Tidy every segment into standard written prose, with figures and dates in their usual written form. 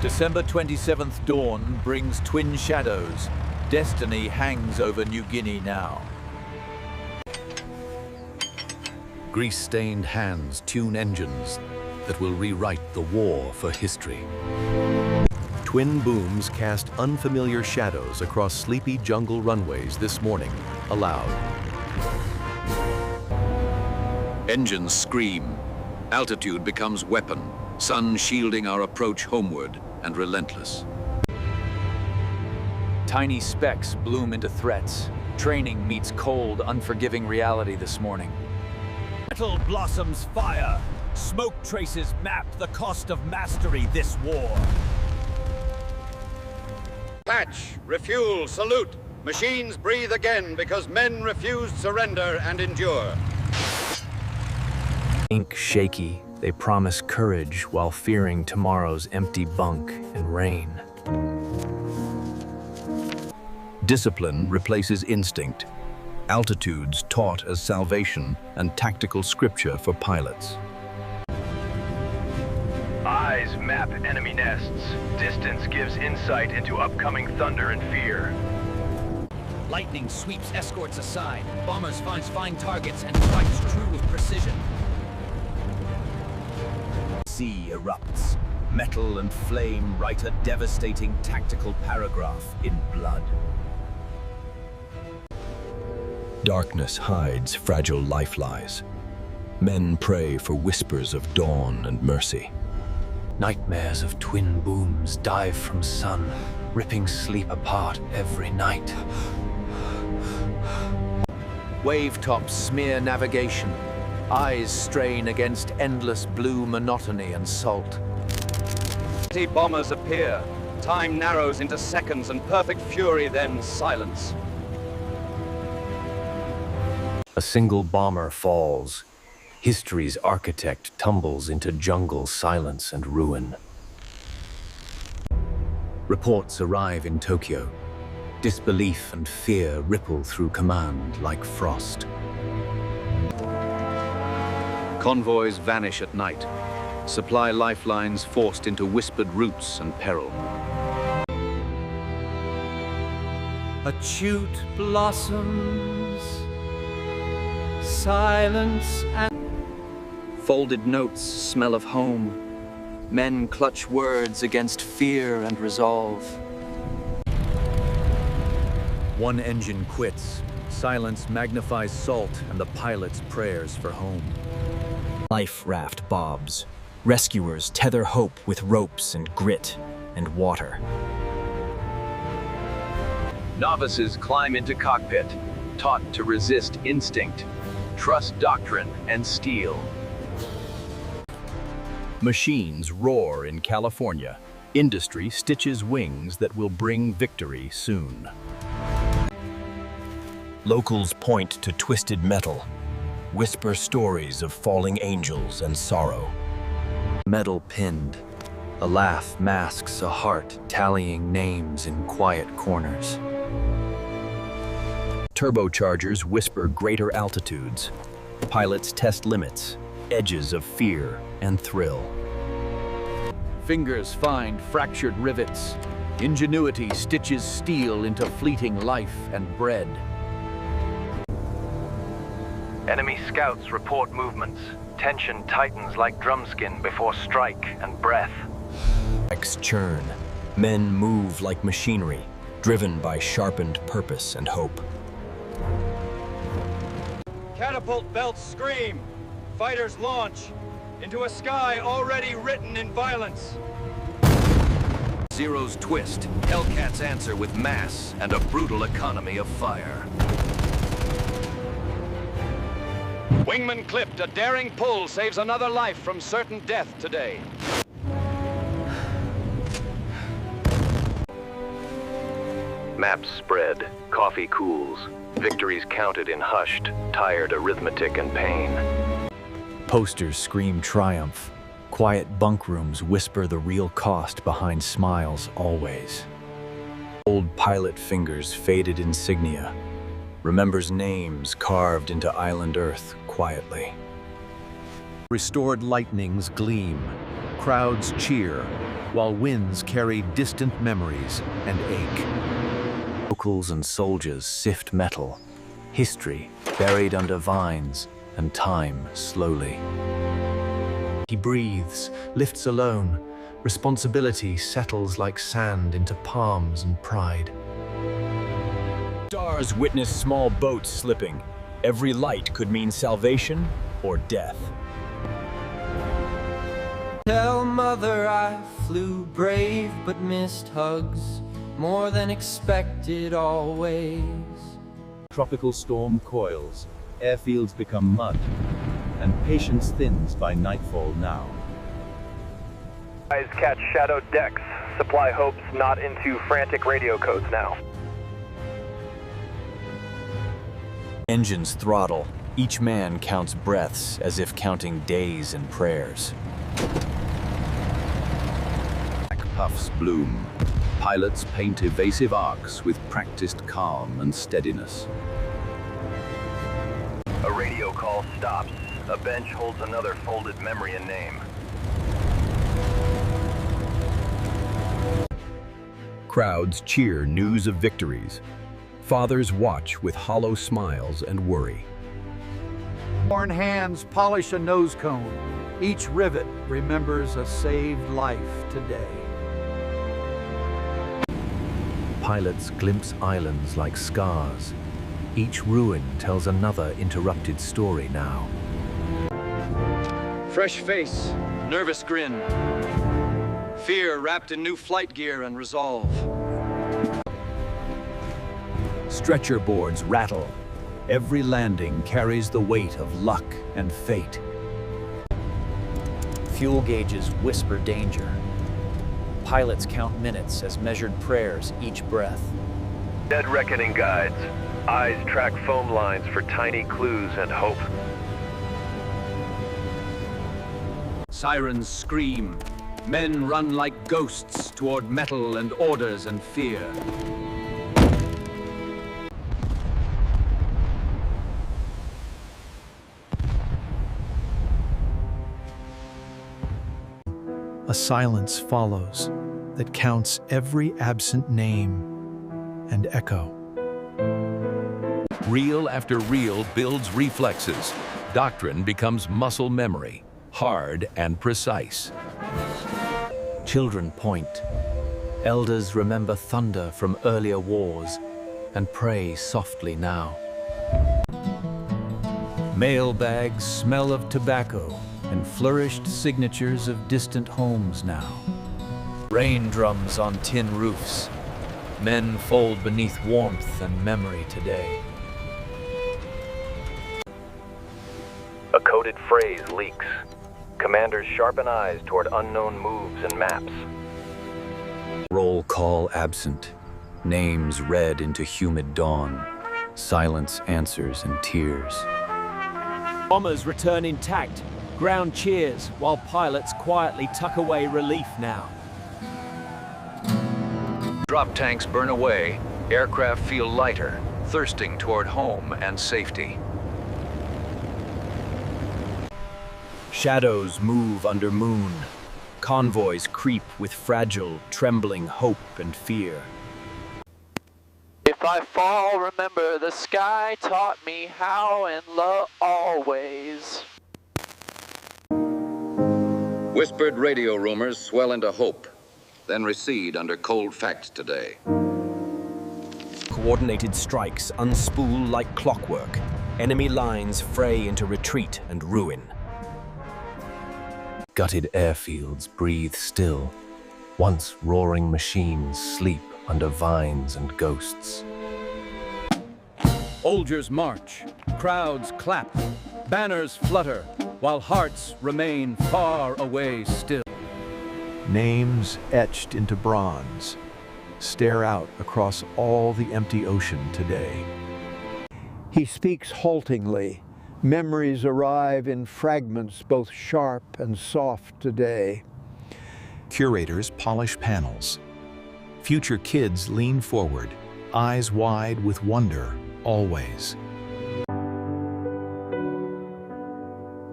December 27th dawn brings twin shadows. Destiny hangs over New Guinea now. Grease-stained hands tune engines that will rewrite the war for history. Twin booms cast unfamiliar shadows across sleepy jungle runways this morning, aloud. Engines scream. Altitude becomes weapon, sun shielding our approach homeward and relentless. Tiny specks bloom into threats. Training meets cold, unforgiving reality this morning. Metal blossoms fire. Smoke traces map the cost of mastery this war. Patch, refuel, salute. Machines breathe again because men refused surrender and endure. Ink shaky, they promise courage while fearing tomorrow's empty bunk and rain. Discipline replaces instinct. Altitudes taught as salvation and tactical scripture for pilots. Eyes map enemy nests. Distance gives insight into upcoming thunder and fear. Lightning sweeps escorts aside. Bombers find targets and strikes true with precision. Sea erupts. Metal and flame write a devastating tactical paragraph in blood. Darkness hides fragile lifelines. Men pray for whispers of dawn and mercy. Nightmares of twin booms dive from sun, ripping sleep apart every night. Wave tops smear navigation. Eyes strain against endless blue monotony and salt. Bombers appear. Time narrows into seconds and perfect fury, then silence. A single bomber falls. History's architect tumbles into jungle silence and ruin. Reports arrive in Tokyo. Disbelief and fear ripple through command like frost. Convoys vanish at night. Supply lifelines forced into whispered routes and peril. Acute blossoms, silence and Folded notes smell of home. Men clutch words against fear and resolve. one engine quits. Silence magnifies salt and the pilot's prayers for home. Life raft bobs. Rescuers tether hope with ropes and grit and water. Novices climb into cockpit, taught to resist instinct, trust doctrine, and steel. Machines roar in California. Industry stitches wings that will bring victory soon. Locals point to twisted metal, whisper stories of falling angels and sorrow. Metal pinned. A laugh masks a heart tallying names in quiet corners. Turbochargers whisper greater altitudes. Pilots test limits, edges of fear and thrill. Fingers find fractured rivets. Ingenuity stitches steel into fleeting life and bread. Enemy scouts report movements. Tension tightens like drumskin before strike and breath. X churn. Men move like machinery, driven by sharpened purpose and hope. Catapult belts scream. Fighters launch into a sky already written in violence. Zeros twist. Hellcats answer with mass and a brutal economy of fire. Wingman clipped. A daring pull saves another life from certain death today. Maps spread, coffee cools, victories counted in hushed, tired arithmetic and pain. Posters scream triumph. Quiet bunk rooms whisper the real cost behind smiles always. Old pilot fingers faded insignia. Remembers names carved into island earth quietly. Restored lightnings gleam. Crowds cheer. while winds carry distant memories and ache. Locals and soldiers sift metal, history buried under vines, and time slowly. He breathes, lifts alone. Responsibility settles like sand into palms and pride. Stars witness small boats slipping. Every light could mean salvation or death. Tell mother I flew brave but missed hugs, more than expected always. Tropical storm coils, airfields become mud, and patience thins by nightfall now. Guys catch shadowed decks. Supply hopes not into frantic radio codes now. Engines throttle. Each man counts breaths as if counting days and prayers. Black puffs bloom. Pilots paint evasive arcs with practiced calm and steadiness. A radio call stops. A bench holds another folded memory and name. Crowds cheer news of victories. Fathers watch with hollow smiles and worry. Worn hands polish a nose cone. Each rivet remembers a saved life today. Pilots glimpse islands like scars. Each ruin tells another interrupted story now. Fresh face, nervous grin. Fear wrapped in new flight gear and resolve. Stretcher boards rattle. Every landing carries the weight of luck and fate. Fuel gauges whisper danger. Pilots count minutes as measured prayers each breath. Dead reckoning guides. Eyes track foam lines for tiny clues and hope. Sirens scream. Men run like ghosts toward metal and orders and fear. A silence follows that counts every absent name and echo. Reel after reel builds reflexes. Doctrine becomes muscle memory, hard and precise. Children point. Elders remember thunder from earlier wars and pray softly now. Mailbags smell of tobacco and flourished signatures of distant homes now. Rain drums on tin roofs. Men fold beneath warmth and memory today. A coded phrase leaks. Commanders sharpen eyes toward unknown moves and maps. Roll call absent. Names read into humid dawn. Silence answers in tears. Bombers return intact. Ground cheers while pilots quietly tuck away relief now. Drop tanks burn away. Aircraft feel lighter, thirsting toward home and safety. Shadows move under moon. Convoys creep with fragile, trembling hope and fear. If I fall, remember the sky taught me how and love always. Whispered radio rumors swell into hope, then recede under cold facts today. Coordinated strikes unspool like clockwork. Enemy lines fray into retreat and ruin. Gutted airfields breathe still. Once roaring machines sleep under vines and ghosts. Soldiers march, crowds clap, banners flutter, while hearts remain far away still. Names etched into bronze stare out across all the empty ocean today. He speaks haltingly. Memories arrive in fragments both sharp and soft today. Curators polish panels. Future kids lean forward, eyes wide with wonder, always.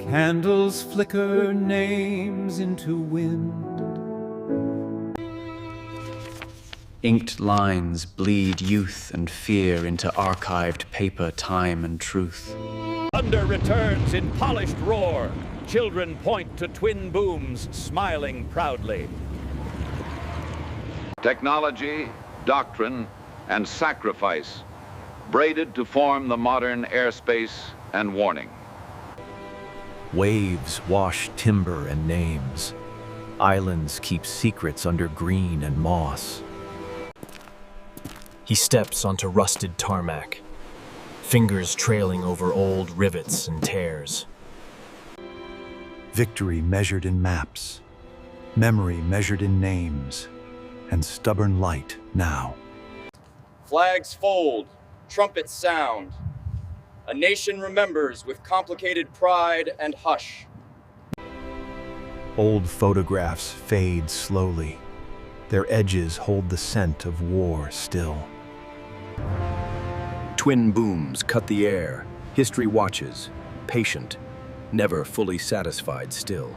Candles flicker names into wind. Inked lines bleed youth and fear into archived paper, time and truth. Thunder returns in polished roar. Children point to twin booms, smiling proudly. Technology, doctrine, and sacrifice braided to form the modern airspace and warning. Waves wash timber and names. Islands keep secrets under green and moss. He steps onto rusted tarmac, fingers trailing over old rivets and tears. Victory measured in maps, memory measured in names, and stubborn light now. Flags fold, trumpets sound. A nation remembers with complicated pride and hush. Old photographs fade slowly. Their edges hold the scent of war still. Twin booms cut the air. History watches, patient, never fully satisfied still.